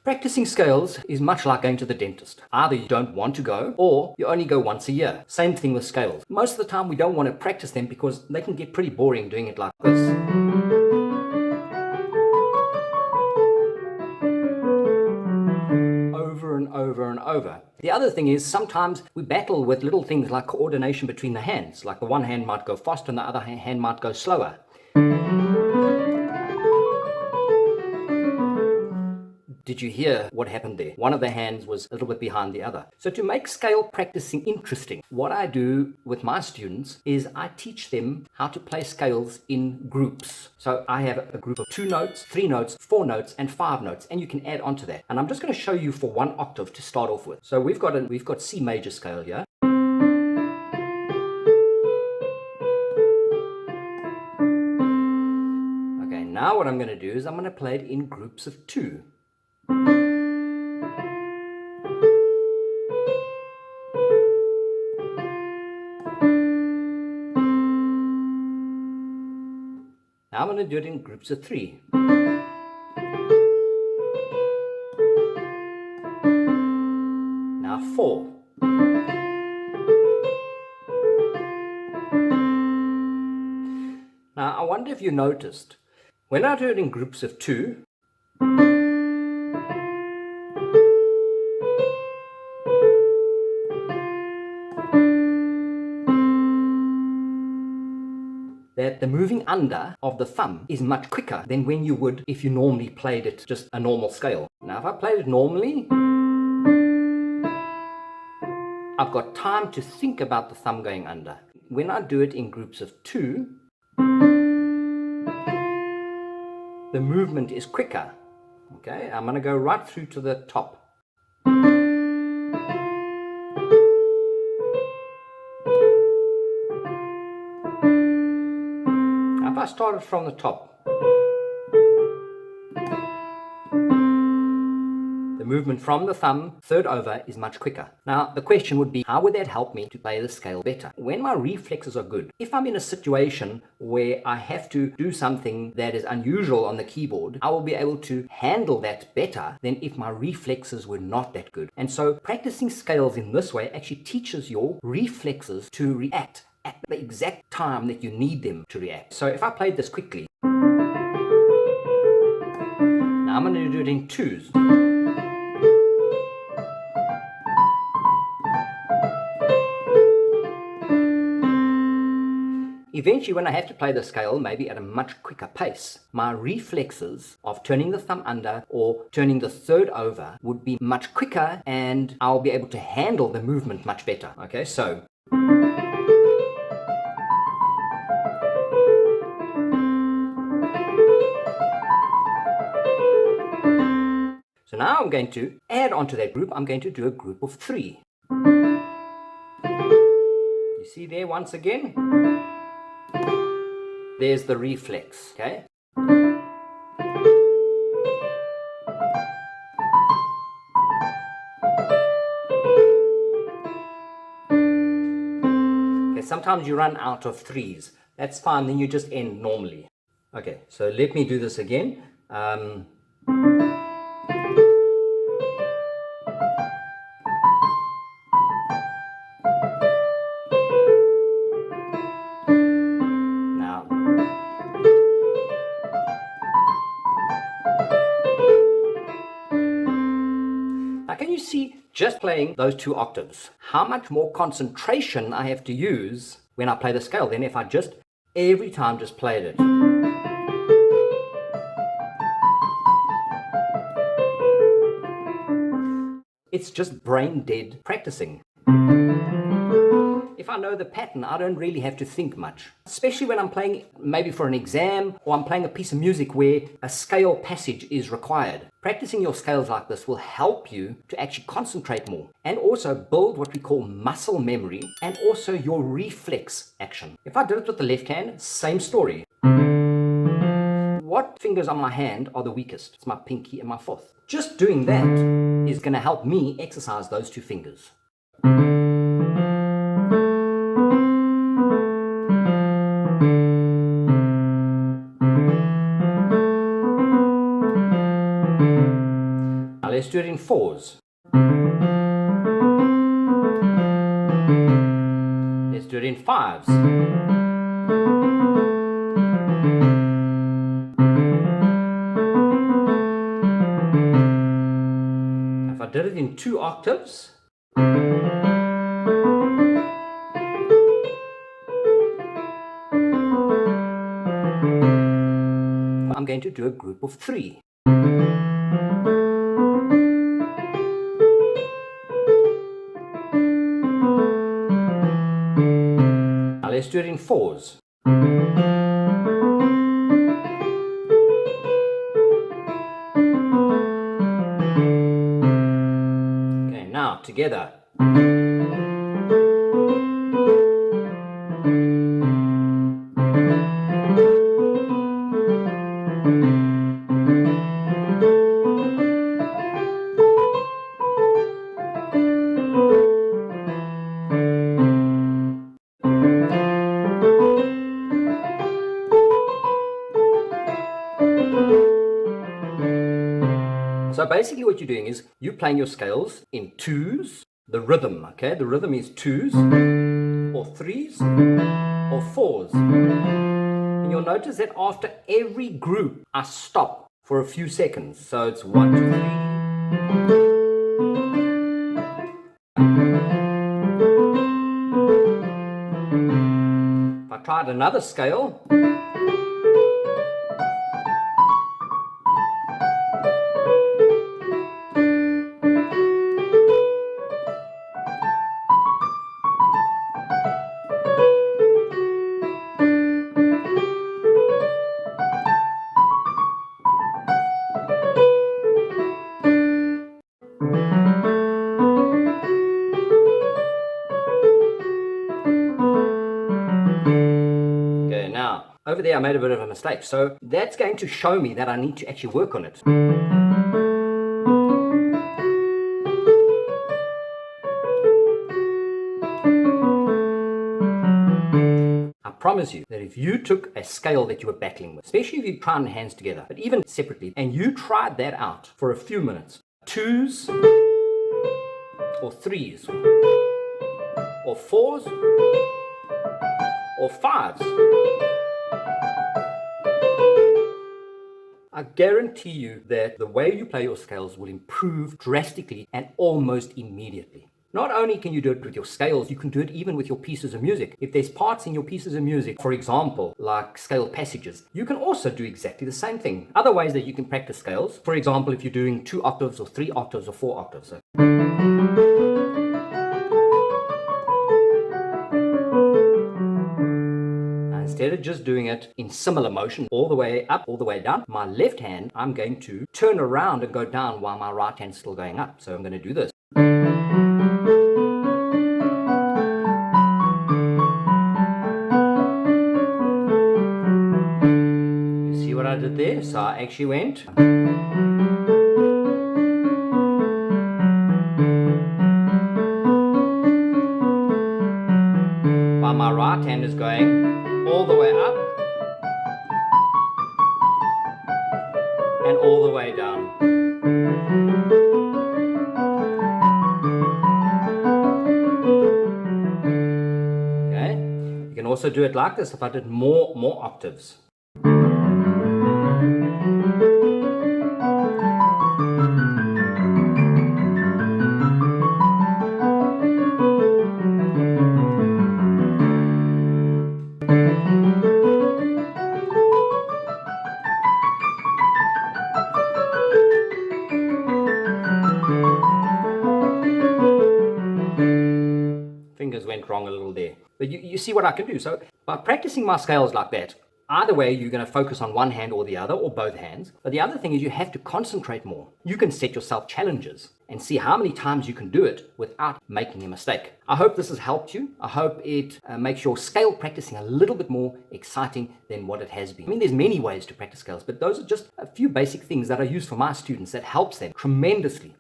Practicing scales is much like going to the dentist. Either you don't want to go, or you only go once a year. Same thing with scales. Most of the time we don't want to practice them because they can get pretty boring doing it like this. Over and over and over. The other thing is sometimes we battle with little things like coordination between the hands. Like the one hand might go faster and the other hand might go slower. Did you hear what happened there? One of the hands was a little bit behind the other. So to make scale practicing interesting, what I do with my students is I teach them how to play scales in groups. So I have a group of 2 notes, 3 notes, 4 notes, and 5 notes, and you can add on to that. And I'm just going to show you for one octave to start off with. So we've got C major scale here. Okay, now what I'm going to do is I'm going to play it in groups of 2. Now I'm going to do it in groups of 3. Now 4. Now I wonder if you noticed, when I do it in groups of 2, that the moving under of the thumb is much quicker than when you would if you normally played it just a normal scale. Now if I played it normally, I've got time to think about the thumb going under. When I do it in groups of 2, the movement is quicker. Okay, I'm going to go right through to the top. If I started from the top, the movement from the thumb, third over, is much quicker. Now, the question would be, how would that help me to play the scale better? When my reflexes are good, if I'm in a situation where I have to do something that is unusual on the keyboard, I will be able to handle that better than if my reflexes were not that good. And so practicing scales in this way actually teaches your reflexes to react at the exact time that you need them to react. So if I played this quickly, now I'm going to do it in 2s. Eventually, when I have to play the scale, maybe at a much quicker pace, my reflexes of turning the thumb under or turning the third over would be much quicker and I'll be able to handle the movement much better. Okay, so now I'm going to add onto that group, I'm going to do a group of 3. You see there once again? There's the reflex, okay? Okay, sometimes you run out of 3s. That's fine, then you just end normally. Okay, so let me do this again. Now can you see, just playing those 2 octaves, how much more concentration I have to use when I play the scale than if I just every time just played it. It's just brain dead practicing. If I know the pattern, I don't really have to think much. Especially when I'm playing maybe for an exam or I'm playing a piece of music where a scale passage is required. Practicing your scales like this will help you to actually concentrate more and also build what we call muscle memory and also your reflex action. If I did it with the left hand, same story. What fingers on my hand are the weakest? It's my pinky and my fourth. Just doing that is going to help me exercise those 2 fingers. let's do it in fours. Let's do it in fives. If I did it in 2 octaves, I'm going to do a group of 3. Now let's do it in fours. Okay, now together. So basically what you're doing is you're playing your scales in 2s, the rhythm, okay? The rhythm is 2s, or 3s, or 4s. And you'll notice that after every group, I stop for a few seconds. So it's 1, 2, 3. If I tried another scale, okay, now over there I made a bit of a mistake. So that's going to show me that I need to actually work on it. I promise you that if you took a scale that you were battling with, especially if you try and hands together, but even separately, and you tried that out for a few minutes, 2s, or 3s, or 4s, or 5s, I guarantee you that the way you play your scales will improve drastically and almost immediately. Not only can you do it with your scales, you can do it even with your pieces of music. If there's parts in your pieces of music, for example, like scale passages, you can also do exactly the same thing. Other ways that you can practice scales, for example, if you're doing 2 octaves or 3 octaves or 4 octaves. So instead of just doing it in similar motion, all the way up, all the way down, my left hand, I'm going to turn around and go down while my right hand's still going up. So I'm going to do this. You see what I did there? So I actually went. While my right hand is going all the way up and all the way down. Okay, you can also do it like this if I did more octaves. Fingers went wrong a little there. But you see what I can do. So by practicing my scales like that, either way you're going to focus on one hand or the other, or both hands. But the other thing is you have to concentrate more. You can set yourself challenges and see how many times you can do it without making a mistake. I hope this has helped you. I hope it makes your scale practicing a little bit more exciting than what it has been. I mean, there's many ways to practice scales, but those are just a few basic things that I use for my students that helps them tremendously.